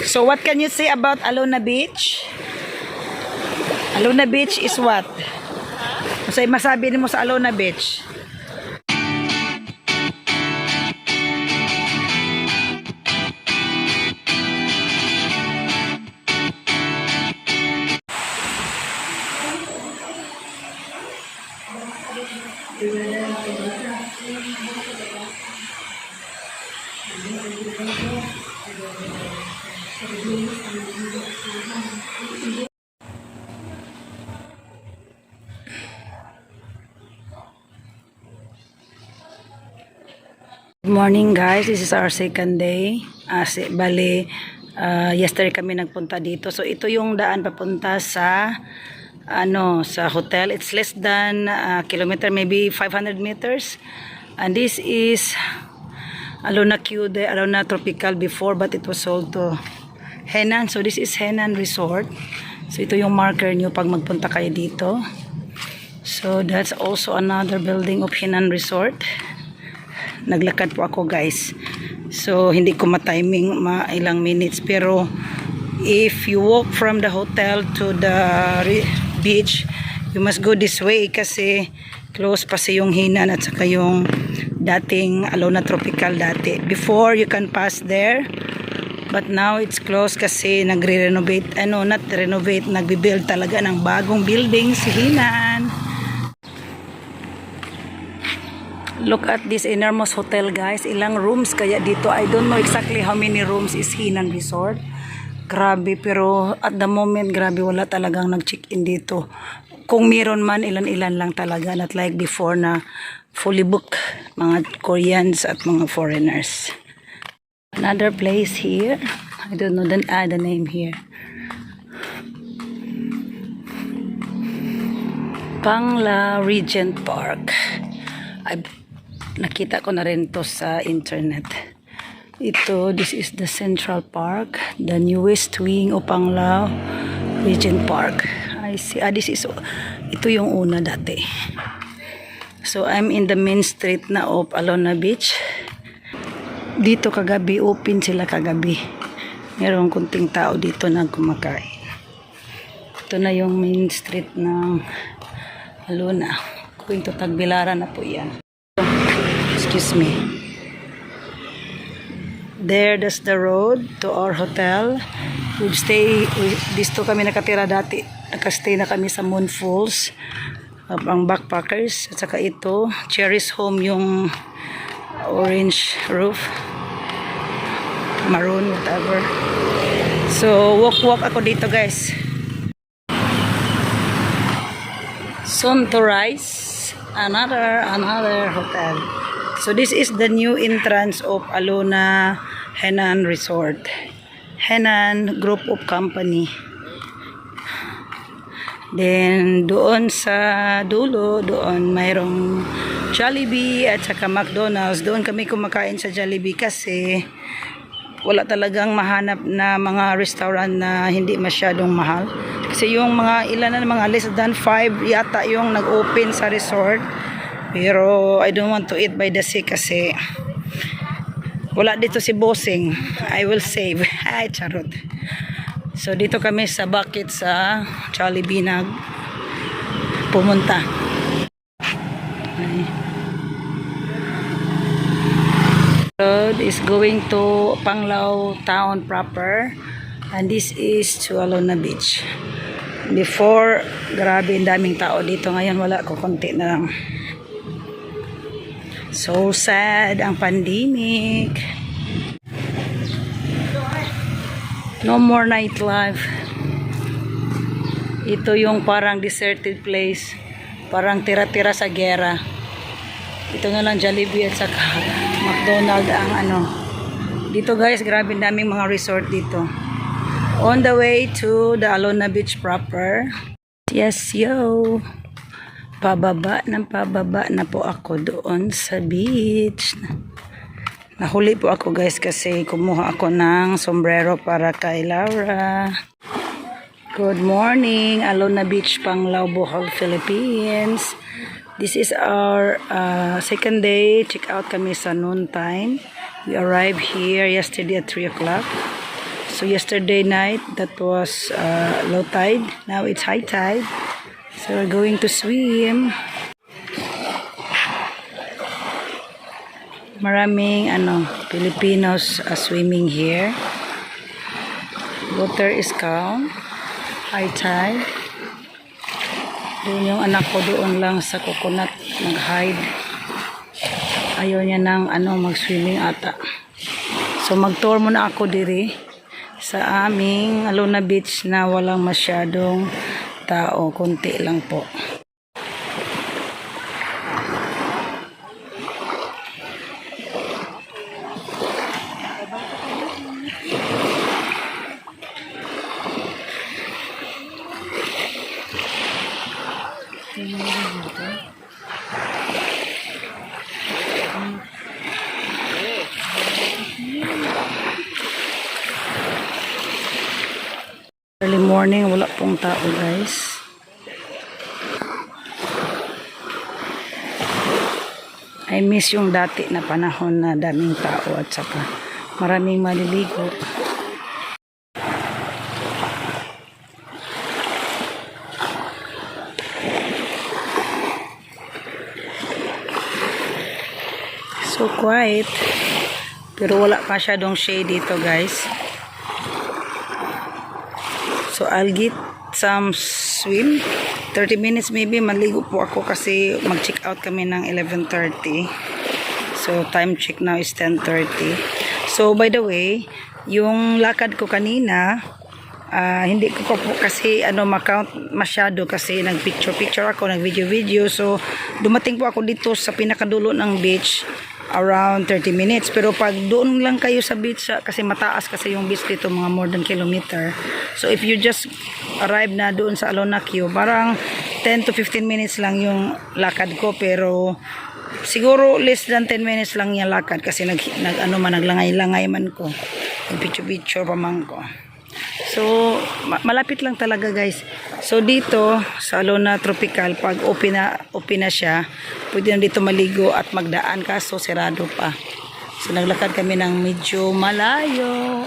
So what can you say about Alona Beach? Alona Beach is what? Masay masabi mo sa Alona Beach? Good morning guys, this is our second day. Yesterday kami nagpunta dito. So ito yung daan papunta sa sa hotel. It's less than kilometer, maybe 500 meters. And this is Alona Alona Tropical before, but it was sold to Henan. So this is Henan Resort. So ito yung marker nyo pag magpunta kayo dito. So that's also another building of Henan Resort. Naglakad po ako guys. So hindi ko ma-timing ilang minutes, pero if you walk from the hotel to the beach, you must go this way kasi close pa sa yung Henan at saka yung dating Alona Tropical dati. Before you can pass there, but now it's closed kasi nagre-renovate, not renovate, nagbi-build talaga ng bagong building si Henan. Look at this enormous hotel guys. Ilang rooms kaya dito? I don't know exactly how many rooms is Henan Resort. Grabe, pero at the moment, grabe, wala talagang nag-check-in dito. Kung meron man, ilan-ilan lang talaga. Not like before na fully booked mga Koreans at mga foreigners. Another place here. I don't know the name here. Panglao Regent Park. Nakita ko na rin to sa internet. This is the Central Park, the newest wing of Panglao Regent Park. I see. Ito yung una dati. So I'm in the main street na of Alona Beach. Dito kagabi, open sila kagabi. Merong kunting tao dito na kumakain. Ito na yung main street ng Alona. Going to Tagbilaran na po yan. Excuse me. That's the road to our hotel. Dito kami nakatira dati. Nakastay na kami sa Moon Falls. Ang backpackers. At saka ito, Cherry's Home, yung orange roof. Maroon, whatever. So, walk ako dito guys. Soon to rise. Another hotel. So this is the new entrance of Alona Henan Resort. Henan Group of Company. Then doon sa dulo, doon mayroong Jollibee at saka McDonald's. Doon kami kumakain sa Jollibee kasi wala talagang mahanap na mga restaurant na hindi masyadong mahal. Kasi yung mga ilan na mga less than 5 yata yung nag-open sa resort. Pero I don't want to eat by the sea kasi wala dito si Bossing. I will save. Ay, charot. So dito kami sa BAKIT sa Jollibee na pumunta. Road is going to Panglao town proper, and this is to Alona Beach. Before, grabe, ang daming tao dito. Ngayon wala ko, konti na lang. So sad ang pandemic. No more nightlife. Ito yung parang deserted place, parang tira-tira sa gera. Ito na lang Jollibee at saka McDonald's ang dito guys. Grabe, daming mga resort dito. On the way to the Alona Beach proper. Yes, yo. Pababa na po ako doon sa beach. Nahuli po ako guys kasi kumuha ako ng sombrero para kay Laura. Good morning, Alona Beach, Panglao, Bohol, Philippines. This is our second day. Check out kami sa noon time. We arrived here yesterday at 3 o'clock. So yesterday night, that was low tide. Now it's high tide. So we're going to swim. Maraming Filipinos swimming here. Water is calm. High tide. Doon yung anak ko doon lang sa coconut nag-hide. Ayaw niya ng mag-swimming ata. So mag-tour muna ako diri sa aming Alona Beach na walang masyadong tao, konti lang po. Early morning, wala pong tao guys. I miss yung dati na panahon na daming tao at saka maraming maliligo. So quiet. Pero wala pa masyadong shade dito guys. So I'll get some swim. 30 minutes maybe maligo po ako kasi mag-check out kami ng 11:30. So time check now is 10:30. So by the way, yung lakad ko kanina, hindi ko pa po kasi ma-count masyado kasi nag-picture ako, nag-video. So dumating po ako dito sa pinakadulo ng beach around 30 minutes. Pero pag doon lang kayo sa beach, kasi mataas kasi yung beach dito, mga more than kilometer. So if you just arrive na doon sa Alona Q, parang 10 to 15 minutes lang yung lakad ko. Pero siguro less than 10 minutes lang yung lakad kasi naglangay-langay man ko. Picture pa man ko. So malapit lang talaga guys. So dito sa Alona Tropical, pag open na siya, pwede na dito maligo at magdaan, kaso sarado pa. So naglakad kami ng medyo malayo.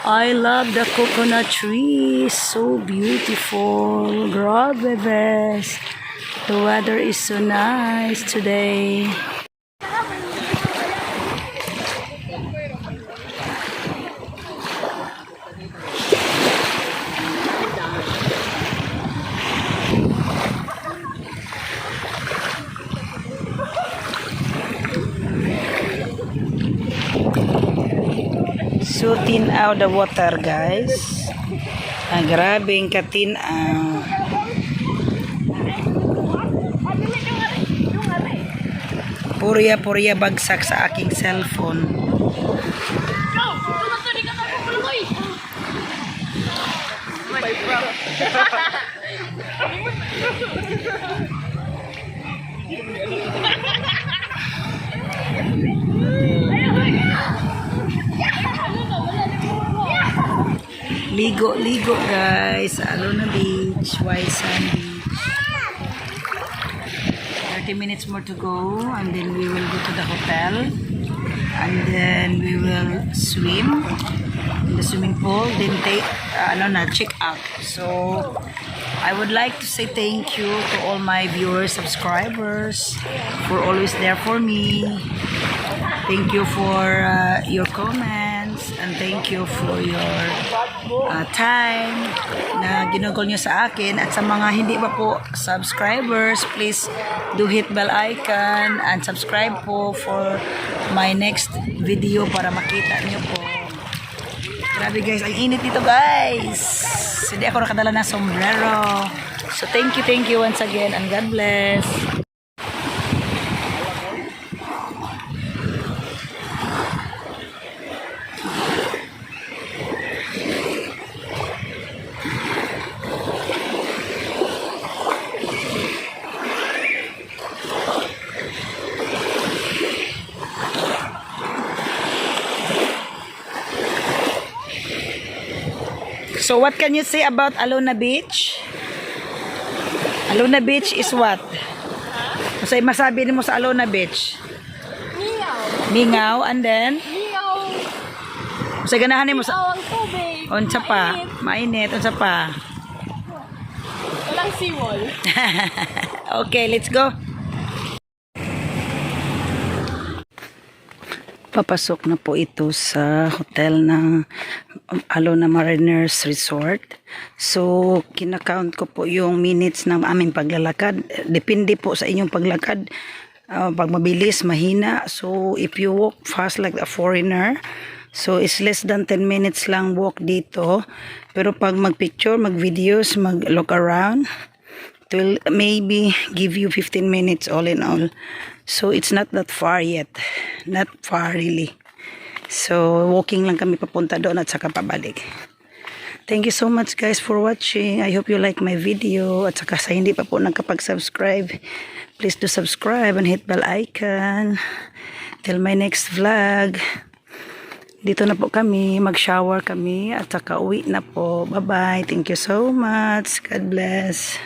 I love the coconut trees, so beautiful. Grabe bes. The weather is so nice today. So tinaw the water guys. Grabing katinaw. Purya bagsak sa aking cellphone. Ligo guys, Alona Beach, White Sand Beach. 30 minutes more to go and then we will go to the hotel and then we will swim in the swimming pool, then take check out. So I would like to say thank you to all my viewers, subscribers for always there for me. Thank you for your comments and thank you for your time na ginugol nyo sa akin. At sa mga hindi pa po subscribers, please do hit bell icon and subscribe po for my next video para makita nyo po. Grabe guys, ang init dito guys. Hindi ako nakadala ng sombrero. So thank you once again and God bless. So what can you say about Alona Beach? Alona Beach is what? Masay masabi mo sa Alona Beach? Mingaw. Mingaw and then? Mingaw. Sa ganahan mo sa Ang tubig. unsa pa? Mainit unsa pa? Walang seawall. Okay, let's go. Papasok na po ito sa hotel ng Alona Mariners Resort. So, kinakount ko po yung minutes ng aming paglalakad. Depende po sa inyong paglakad. Pag mabilis, mahina. So, if you walk fast like a foreigner, so it's less than 10 minutes lang walk dito. Pero pag mag-picture, mag-videos, mag-look around, it will maybe give you 15 minutes all in all. So, it's not that far yet. Not far really. So, walking lang kami papunta doon at saka pabalik. Thank you so much guys for watching. I hope you like my video. At saka sa hindi pa po nakapag-subscribe, please do subscribe and hit bell icon. Till my next vlog. Dito na po kami. Mag-shower kami at saka uwi na po. Bye-bye. Thank you so much. God bless.